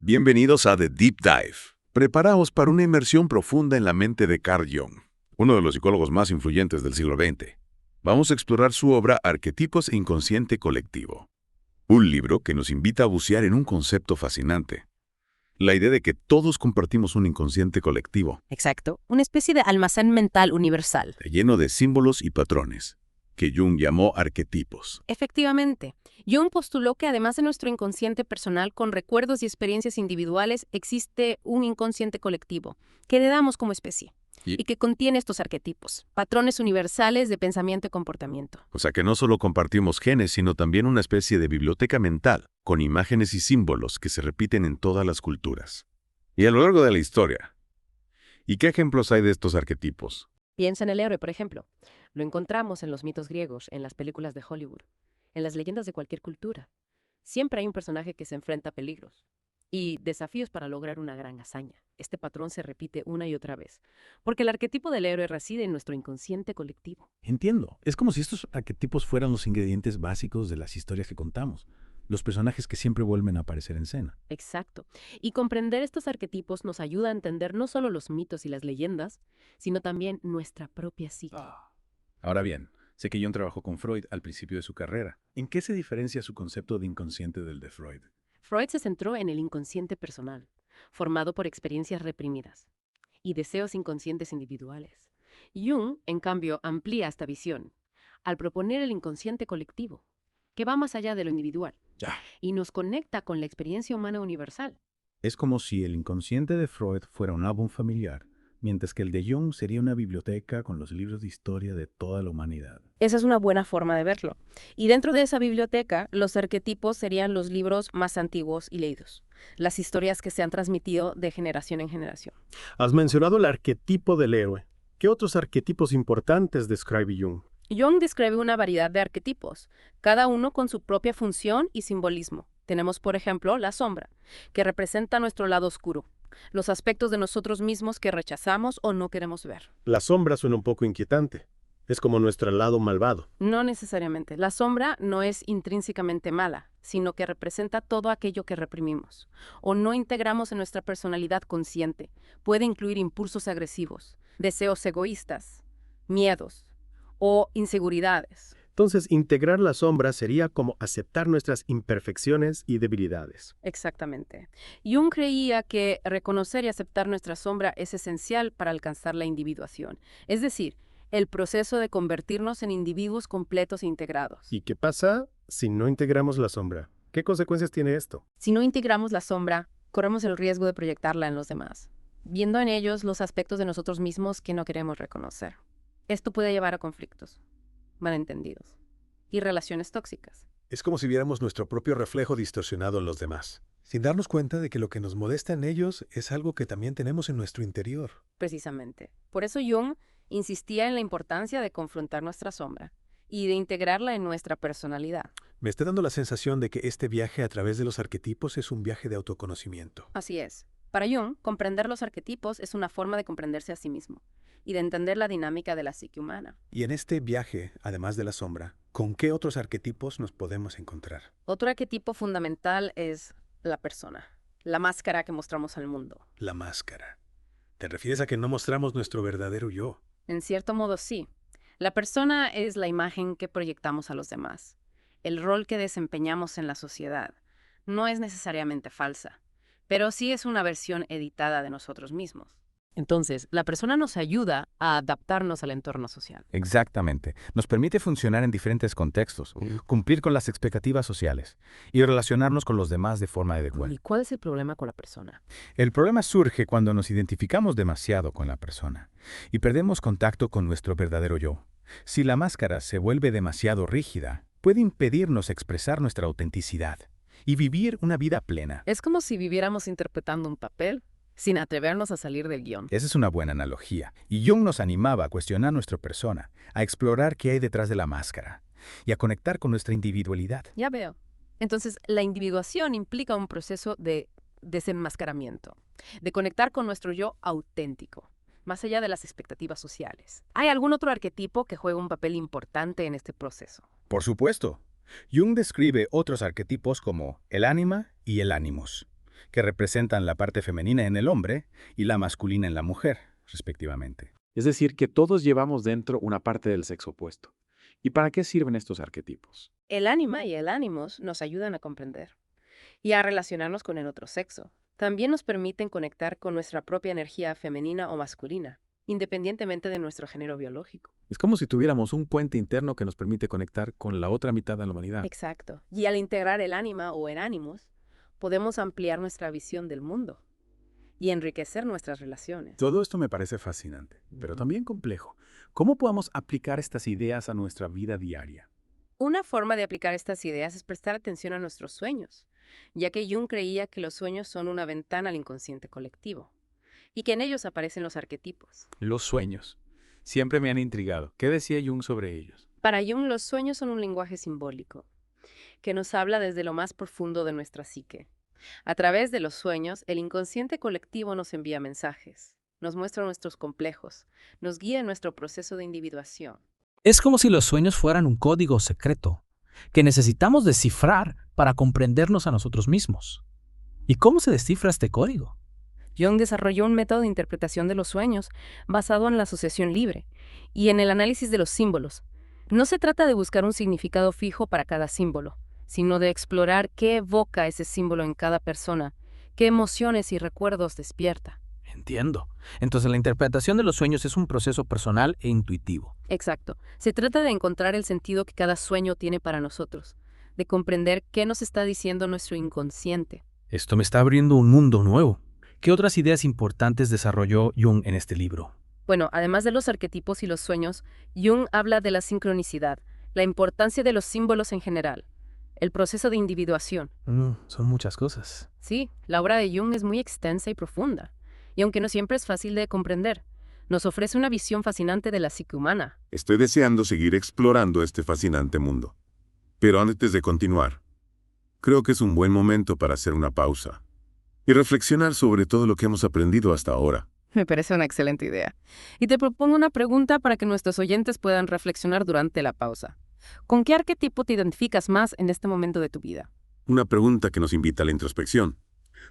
Bienvenidos a The Deep Dive. Preparaos para una inmersión profunda en la mente de Carl Jung, uno de los psicólogos más influyentes del siglo XX. Vamos a explorar su obra Arquetipos e Inconsciente Colectivo, un libro que nos invita a bucear en un concepto fascinante: la idea de que todos compartimos un inconsciente colectivo. Exacto, una especie de almacén mental universal. Lleno de símbolos y patrones, que Jung llamó arquetipos. Efectivamente, Jung postuló que además de nuestro inconsciente personal con recuerdos y experiencias individuales, existe un inconsciente colectivo que heredamos como especie y que contiene estos arquetipos, patrones universales de pensamiento y comportamiento. O sea que no solo compartimos genes, sino también una especie de biblioteca mental, con imágenes y símbolos que se repiten en todas las culturas. Y a lo largo de la historia. ¿Y qué ejemplos hay de estos arquetipos? Piensa en el héroe, por ejemplo. Lo encontramos en los mitos griegos, en las películas de Hollywood, en las leyendas de cualquier cultura. Siempre hay un personaje que se enfrenta a peligros y desafíos para lograr una gran hazaña. Este patrón se repite una y otra vez, porque el arquetipo del héroe reside en nuestro inconsciente colectivo. Entiendo. Es como si estos arquetipos fueran los ingredientes básicos de las historias que contamos, los personajes que siempre vuelven a aparecer en escena. Exacto. Y comprender estos arquetipos nos ayuda a entender no solo los mitos y las leyendas, sino también nuestra propia psique. Ahora bien, sé que Jung trabajó con Freud al principio de su carrera. ¿En qué se diferencia su concepto de inconsciente del de Freud? Freud se centró en el inconsciente personal, formado por experiencias reprimidas y deseos inconscientes individuales. Jung, en cambio, amplía esta visión al proponer el inconsciente colectivo, que va más allá de lo individual y nos conecta con la experiencia humana universal. Es como si el inconsciente de Freud fuera un álbum familiar, mientras que el de Jung sería una biblioteca con los libros de historia de toda la humanidad. Esa es una buena forma de verlo. Y dentro de esa biblioteca, los arquetipos serían los libros más antiguos y leídos, las historias que se han transmitido de generación en generación. Has mencionado el arquetipo del héroe. ¿Qué otros arquetipos importantes describe Jung? Jung describe una variedad de arquetipos, cada uno con su propia función y simbolismo. Tenemos, por ejemplo, la sombra, que representa nuestro lado oscuro, los aspectos de nosotros mismos que rechazamos o no queremos ver. La sombra suena un poco inquietante. Es como nuestro lado malvado. No necesariamente. La sombra no es intrínsecamente mala, sino que representa todo aquello que reprimimos o no integramos en nuestra personalidad consciente. Puede incluir impulsos agresivos, deseos egoístas, miedos o inseguridades. Entonces, integrar la sombra sería como aceptar nuestras imperfecciones y debilidades. Exactamente. Jung creía que reconocer y aceptar nuestra sombra es esencial para alcanzar la individuación, es decir, el proceso de convertirnos en individuos completos e integrados. ¿Y qué pasa si no integramos la sombra? ¿Qué consecuencias tiene esto? Si no integramos la sombra, corremos el riesgo de proyectarla en los demás, viendo en ellos los aspectos de nosotros mismos que no queremos reconocer. Esto puede llevar a conflictos, malentendidos y relaciones tóxicas. Es como si viéramos nuestro propio reflejo distorsionado en los demás, sin darnos cuenta de que lo que nos molesta en ellos es algo que también tenemos en nuestro interior. Precisamente. Por eso Jung insistía en la importancia de confrontar nuestra sombra y de integrarla en nuestra personalidad. Me está dando la sensación de que este viaje a través de los arquetipos es un viaje de autoconocimiento. Así es. Para Jung, comprender los arquetipos es una forma de comprenderse a sí mismo y de entender la dinámica de la psique humana. Y en este viaje, además de la sombra, ¿con qué otros arquetipos nos podemos encontrar? Otro arquetipo fundamental es la persona, la máscara que mostramos al mundo. La máscara. ¿Te refieres a que no mostramos nuestro verdadero yo? En cierto modo, sí. La persona es la imagen que proyectamos a los demás. El rol que desempeñamos en la sociedad no es necesariamente falsa, pero sí es una versión editada de nosotros mismos. Entonces, la persona nos ayuda a adaptarnos al entorno social. Exactamente. Nos permite funcionar en diferentes contextos, cumplir con las expectativas sociales y relacionarnos con los demás de forma adecuada. ¿Y cuál es el problema con la persona? El problema surge cuando nos identificamos demasiado con la persona y perdemos contacto con nuestro verdadero yo. Si la máscara se vuelve demasiado rígida, puede impedirnos expresar nuestra autenticidad y vivir una vida plena. Es como si viviéramos interpretando un papel sin atrevernos a salir del guión. Esa es una buena analogía. Y Jung nos animaba a cuestionar nuestra persona, a explorar qué hay detrás de la máscara y a conectar con nuestra individualidad. Ya veo. Entonces, la individuación implica un proceso de desenmascaramiento, de conectar con nuestro yo auténtico, más allá de las expectativas sociales. ¿Hay algún otro arquetipo que juega un papel importante en este proceso? Por supuesto. Jung describe otros arquetipos como el ánima y el ánimos. que representan la parte femenina en el hombre y la masculina en la mujer, respectivamente. Es decir, que todos llevamos dentro una parte del sexo opuesto. ¿Y para qué sirven estos arquetipos? El ánima y el ánimos nos ayudan a comprender y a relacionarnos con el otro sexo. También nos permiten conectar con nuestra propia energía femenina o masculina, independientemente de nuestro género biológico. Es como si tuviéramos un puente interno que nos permite conectar con la otra mitad de la humanidad. Exacto. Y al integrar el ánima o el ánimos, podemos ampliar nuestra visión del mundo y enriquecer nuestras relaciones. Todo esto me parece fascinante, pero también complejo. ¿Cómo podemos aplicar estas ideas a nuestra vida diaria? Una forma de aplicar estas ideas es prestar atención a nuestros sueños, ya que Jung creía que los sueños son una ventana al inconsciente colectivo y que en ellos aparecen los arquetipos. Los sueños. Siempre me han intrigado. ¿Qué decía Jung sobre ellos? Para Jung, los sueños son un lenguaje simbólico que nos habla desde lo más profundo de nuestra psique. A través de los sueños, el inconsciente colectivo nos envía mensajes, nos muestra nuestros complejos, nos guía en nuestro proceso de individuación. Es como si los sueños fueran un código secreto que necesitamos descifrar para comprendernos a nosotros mismos. ¿Y cómo se descifra este código? Jung desarrolló un método de interpretación de los sueños basado en la asociación libre y en el análisis de los símbolos. No se trata de buscar un significado fijo para cada símbolo, sino de explorar qué evoca ese símbolo en cada persona, qué emociones y recuerdos despierta. Entiendo. Entonces la interpretación de los sueños es un proceso personal e intuitivo. Exacto. Se trata de encontrar el sentido que cada sueño tiene para nosotros, de comprender qué nos está diciendo nuestro inconsciente. Esto me está abriendo un mundo nuevo. ¿Qué otras ideas importantes desarrolló Jung en este libro? Bueno, además de los arquetipos y los sueños, Jung habla de la sincronicidad, la importancia de los símbolos en general, el proceso de individuación. Son muchas cosas. Sí, la obra de Jung es muy extensa y profunda, y aunque no siempre es fácil de comprender, nos ofrece una visión fascinante de la psique humana. Estoy deseando seguir explorando este fascinante mundo. Pero antes de continuar, creo que es un buen momento para hacer una pausa y reflexionar sobre todo lo que hemos aprendido hasta ahora. Me parece una excelente idea. Y te propongo una pregunta para que nuestros oyentes puedan reflexionar durante la pausa. ¿Con qué arquetipo te identificas más en este momento de tu vida? Una pregunta que nos invita a la introspección.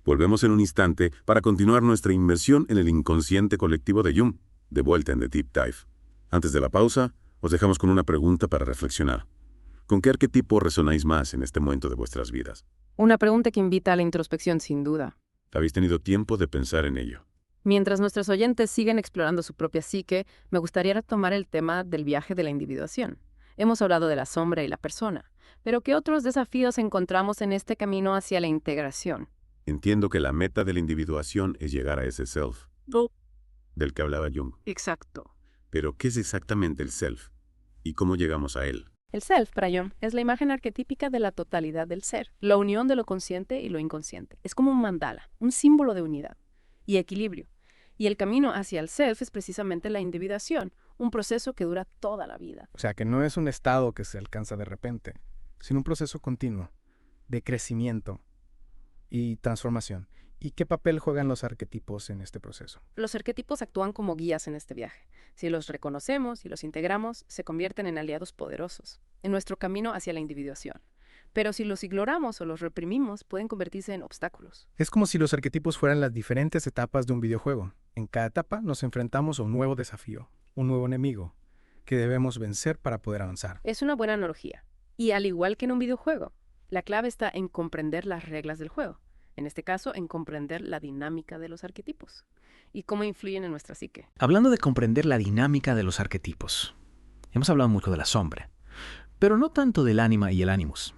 Volvemos en un instante para continuar nuestra inmersión en el inconsciente colectivo de Jung, de vuelta en The Deep Dive. Antes de la pausa, os dejamos con una pregunta para reflexionar. ¿Con qué arquetipo resonáis más en este momento de vuestras vidas? Una pregunta que invita a la introspección, sin duda. ¿Habéis tenido tiempo de pensar en ello? Mientras nuestros oyentes siguen explorando su propia psique, me gustaría retomar el tema del viaje de la individuación. Hemos hablado de la sombra y la persona, pero ¿qué otros desafíos encontramos en este camino hacia la integración? Entiendo que la meta de la individuación es llegar a ese self, del que hablaba Jung. Exacto. Pero, ¿qué es exactamente el self? ¿Y cómo llegamos a él? El self, para Jung, es la imagen arquetípica de la totalidad del ser, la unión de lo consciente y lo inconsciente. Es como un mandala, un símbolo de unidad y equilibrio. Y el camino hacia el self es precisamente la individuación, un proceso que dura toda la vida. O sea, que no es un estado que se alcanza de repente, sino un proceso continuo de crecimiento y transformación. ¿Y qué papel juegan los arquetipos en este proceso? Los arquetipos actúan como guías en este viaje. Si los reconocemos y los integramos, se convierten en aliados poderosos en nuestro camino hacia la individuación. Pero si los ignoramos o los reprimimos, pueden convertirse en obstáculos. Es como si los arquetipos fueran las diferentes etapas de un videojuego. En cada etapa nos enfrentamos a un nuevo desafío, un nuevo enemigo, que debemos vencer para poder avanzar. Es una buena analogía. Y al igual que en un videojuego, la clave está en comprender las reglas del juego. En este caso, en comprender la dinámica de los arquetipos y cómo influyen en nuestra psique. Hablando de comprender la dinámica de los arquetipos, hemos hablado mucho de la sombra, pero no tanto del ánima y el ánimus.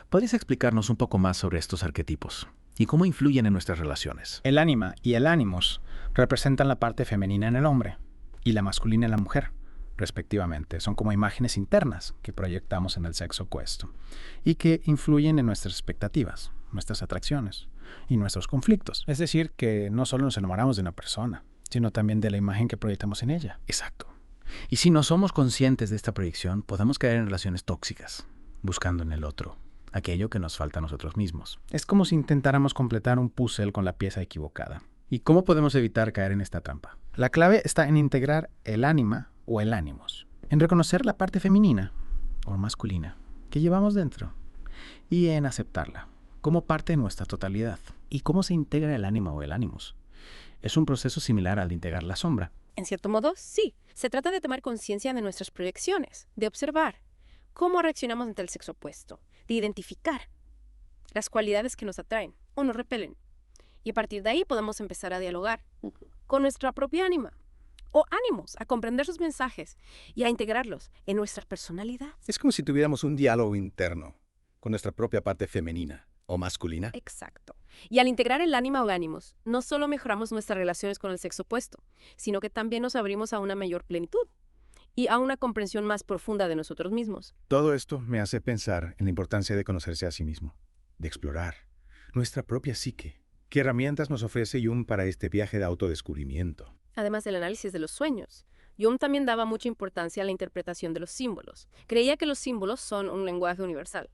¿Podrías explicarnos un poco más sobre estos arquetipos y cómo influyen en nuestras relaciones? El ánima y el ánimos representan la parte femenina en el hombre y la masculina en la mujer, respectivamente. Son como imágenes internas que proyectamos en el sexo opuesto y que influyen en nuestras expectativas, nuestras atracciones y nuestros conflictos. Es decir, que no solo nos enamoramos de una persona, sino también de la imagen que proyectamos en ella. Exacto. Y si no somos conscientes de esta proyección, podemos caer en relaciones tóxicas, buscando en el otro aquello que nos falta a nosotros mismos. Es como si intentáramos completar un puzzle con la pieza equivocada. ¿Y cómo podemos evitar caer en esta trampa? La clave está en integrar el ánima o el ánimos, en reconocer la parte femenina o masculina que llevamos dentro y en aceptarla como parte de nuestra totalidad. ¿Y cómo se integra el ánima o el ánimus? Es un proceso similar al de integrar la sombra. En cierto modo, sí. Se trata de tomar conciencia de nuestras proyecciones, de observar cómo reaccionamos ante el sexo opuesto, de identificar las cualidades que nos atraen o nos repelen. Y a partir de ahí podemos empezar a dialogar con nuestra propia ánima o ánimos, a comprender sus mensajes y a integrarlos en nuestra personalidad. Es como si tuviéramos un diálogo interno con nuestra propia parte femenina o masculina. Exacto. Y al integrar el ánima o ánimos, no solo mejoramos nuestras relaciones con el sexo opuesto, sino que también nos abrimos a una mayor plenitud y a una comprensión más profunda de nosotros mismos. Todo esto me hace pensar en la importancia de conocerse a sí mismo, de explorar nuestra propia psique. ¿Qué herramientas nos ofrece Jung para este viaje de autodescubrimiento? Además del análisis de los sueños, Jung también daba mucha importancia a la interpretación de los símbolos. Creía que los símbolos son un lenguaje universal,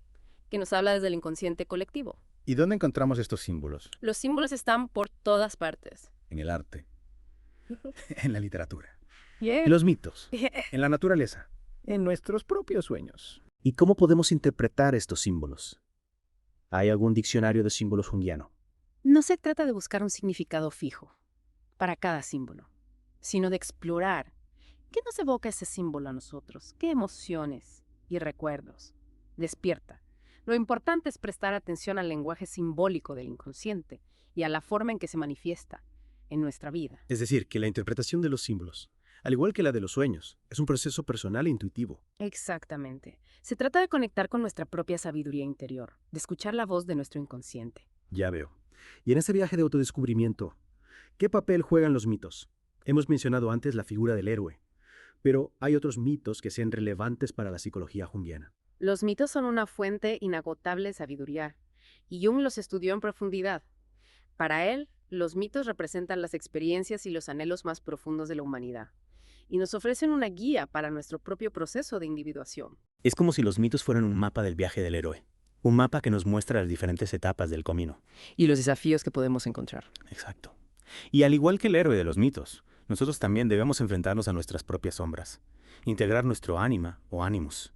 que nos habla desde el inconsciente colectivo. ¿Y dónde encontramos estos símbolos? Los símbolos están por todas partes. En el arte, en la literatura, Yeah. en los mitos, en la naturaleza, en nuestros propios sueños. ¿Y cómo podemos interpretar estos símbolos? ¿Hay algún diccionario de símbolos junguiano? No se trata de buscar un significado fijo para cada símbolo, sino de explorar qué nos evoca ese símbolo a nosotros, qué emociones y recuerdos despierta. Lo importante es prestar atención al lenguaje simbólico del inconsciente y a la forma en que se manifiesta en nuestra vida. Es decir, que la interpretación de los símbolos, al igual que la de los sueños, es un proceso personal e intuitivo. Exactamente. Se trata de conectar con nuestra propia sabiduría interior, de escuchar la voz de nuestro inconsciente. Ya veo. Y en ese viaje de autodescubrimiento, ¿qué papel juegan los mitos? Hemos mencionado antes la figura del héroe, pero hay otros mitos que sean relevantes para la psicología junguiana. Los mitos son una fuente inagotable de sabiduría, y Jung los estudió en profundidad. Para él, los mitos representan las experiencias y los anhelos más profundos de la humanidad, y nos ofrecen una guía para nuestro propio proceso de individuación. Es como si los mitos fueran un mapa del viaje del héroe. Un mapa que nos muestra las diferentes etapas del camino. Y los desafíos que podemos encontrar. Exacto. Y al igual que el héroe de los mitos, nosotros también debemos enfrentarnos a nuestras propias sombras, integrar nuestro ánima o ánimus,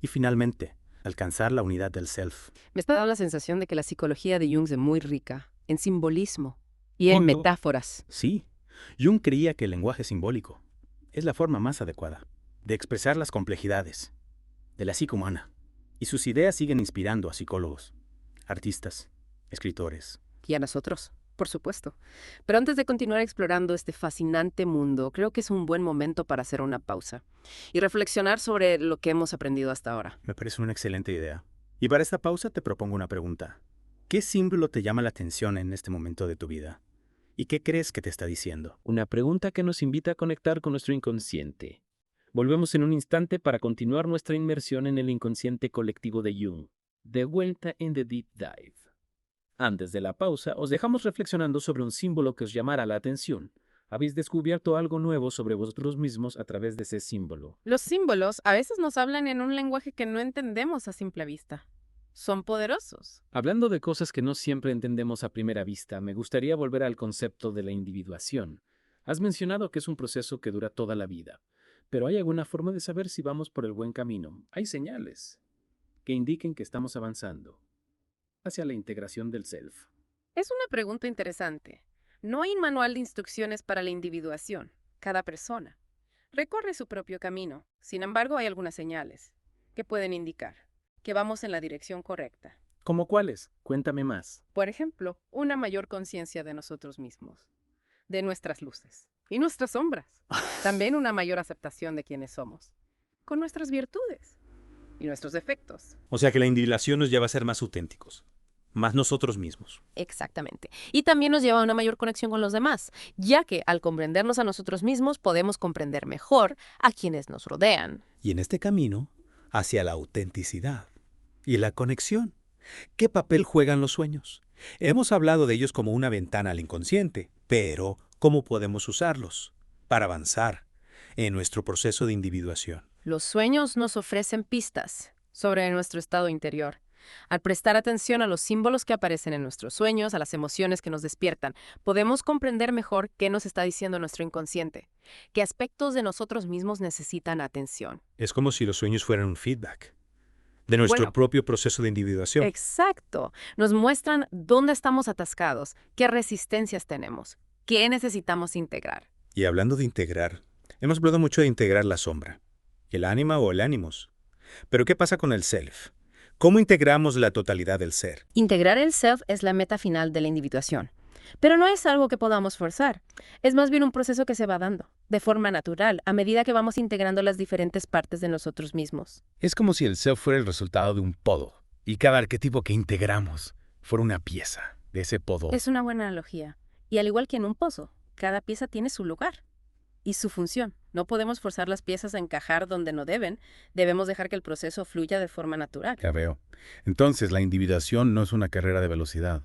y finalmente, alcanzar la unidad del self. Me está dando la sensación de que la psicología de Jung es muy rica en simbolismo y en Punto. metáforas. Sí, Jung creía que el lenguaje simbólico es la forma más adecuada de expresar las complejidades de la psique humana. Y sus ideas siguen inspirando a psicólogos, artistas, escritores. Y a nosotros, por supuesto. Pero antes de continuar explorando este fascinante mundo, creo que es un buen momento para hacer una pausa y reflexionar sobre lo que hemos aprendido hasta ahora. Me parece una excelente idea. Y para esta pausa te propongo una pregunta. ¿Qué símbolo te llama la atención en este momento de tu vida? ¿Y qué crees que te está diciendo? Una pregunta que nos invita a conectar con nuestro inconsciente. Volvemos en un instante para continuar nuestra inmersión en el inconsciente colectivo de Jung. De vuelta en The Deep Dive. Antes de la pausa, os dejamos reflexionando sobre un símbolo que os llamara la atención. Habéis descubierto algo nuevo sobre vosotros mismos a través de ese símbolo. Los símbolos a veces nos hablan en un lenguaje que no entendemos a simple vista. Son poderosos. Hablando de cosas que no siempre entendemos a primera vista, me gustaría volver al concepto de la individuación. Has mencionado que es un proceso que dura toda la vida. Pero ¿hay alguna forma de saber si vamos por el buen camino? Hay señales que indiquen que estamos avanzando hacia la integración del self. Es una pregunta interesante. No hay un manual de instrucciones para la individuación. Cada persona recorre su propio camino. Sin embargo, hay algunas señales que pueden indicar que vamos en la dirección correcta. ¿Cómo cuáles? Cuéntame más. Por ejemplo, una mayor conciencia de nosotros mismos, de nuestras luces y nuestras sombras. También una mayor aceptación de quienes somos, con nuestras virtudes y nuestros defectos. O sea que la individuación nos lleva a ser más auténticos, más nosotros mismos. Exactamente. Y también nos lleva a una mayor conexión con los demás, ya que al comprendernos a nosotros mismos podemos comprender mejor a quienes nos rodean. Y en este camino, hacia la autenticidad y la conexión, ¿qué papel juegan los sueños? Hemos hablado de ellos como una ventana al inconsciente, pero ¿cómo podemos usarlos para avanzar en nuestro proceso de individuación? Los sueños nos ofrecen pistas sobre nuestro estado interior. Al prestar atención a los símbolos que aparecen en nuestros sueños, a las emociones que nos despiertan, podemos comprender mejor qué nos está diciendo nuestro inconsciente, qué aspectos de nosotros mismos necesitan atención. Es como si los sueños fueran un feedback. De nuestro Bueno. propio proceso de individuación. Exacto. Nos muestran dónde estamos atascados, qué resistencias tenemos, qué necesitamos integrar. Y hablando de integrar, hemos hablado mucho de integrar la sombra, el ánima o el ánimos. Pero ¿qué pasa con el self? ¿Cómo integramos la totalidad del ser? Integrar el self es la meta final de la individuación. Pero no es algo que podamos forzar. Es más bien un proceso que se va dando, de forma natural, a medida que vamos integrando las diferentes partes de nosotros mismos. Es como si el self fuera el resultado de un podo, y cada arquetipo que integramos fuera una pieza de ese podo. Es una buena analogía. Y al igual que en un pozo, cada pieza tiene su lugar y su función. No podemos forzar las piezas a encajar donde no deben. Debemos dejar que el proceso fluya de forma natural. Ya veo. Entonces, la individuación no es una carrera de velocidad,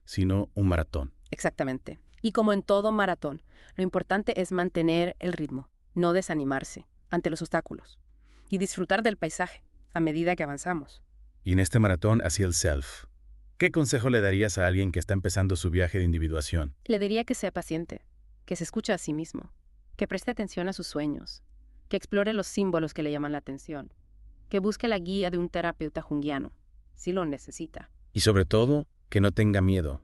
sino un maratón. Exactamente. Y como en todo maratón, lo importante es mantener el ritmo, no desanimarse ante los obstáculos y disfrutar del paisaje a medida que avanzamos. Y en este maratón hacia el self, ¿qué consejo le darías a alguien que está empezando su viaje de individuación? Le diría que sea paciente, que se escuche a sí mismo, que preste atención a sus sueños, que explore los símbolos que le llaman la atención, que busque la guía de un terapeuta junguiano, si lo necesita. Y sobre todo, que no tenga miedo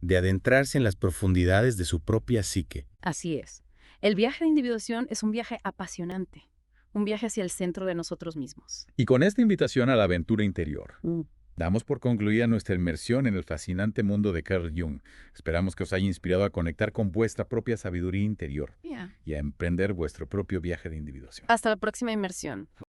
de adentrarse en las profundidades de su propia psique. Así es. El viaje de individuación es un viaje apasionante, un viaje hacia el centro de nosotros mismos. Y con esta invitación a la aventura interior, damos por concluida nuestra inmersión en el fascinante mundo de Carl Jung. Esperamos que os haya inspirado a conectar con vuestra propia sabiduría interior y a emprender vuestro propio viaje de individuación. Hasta la próxima inmersión.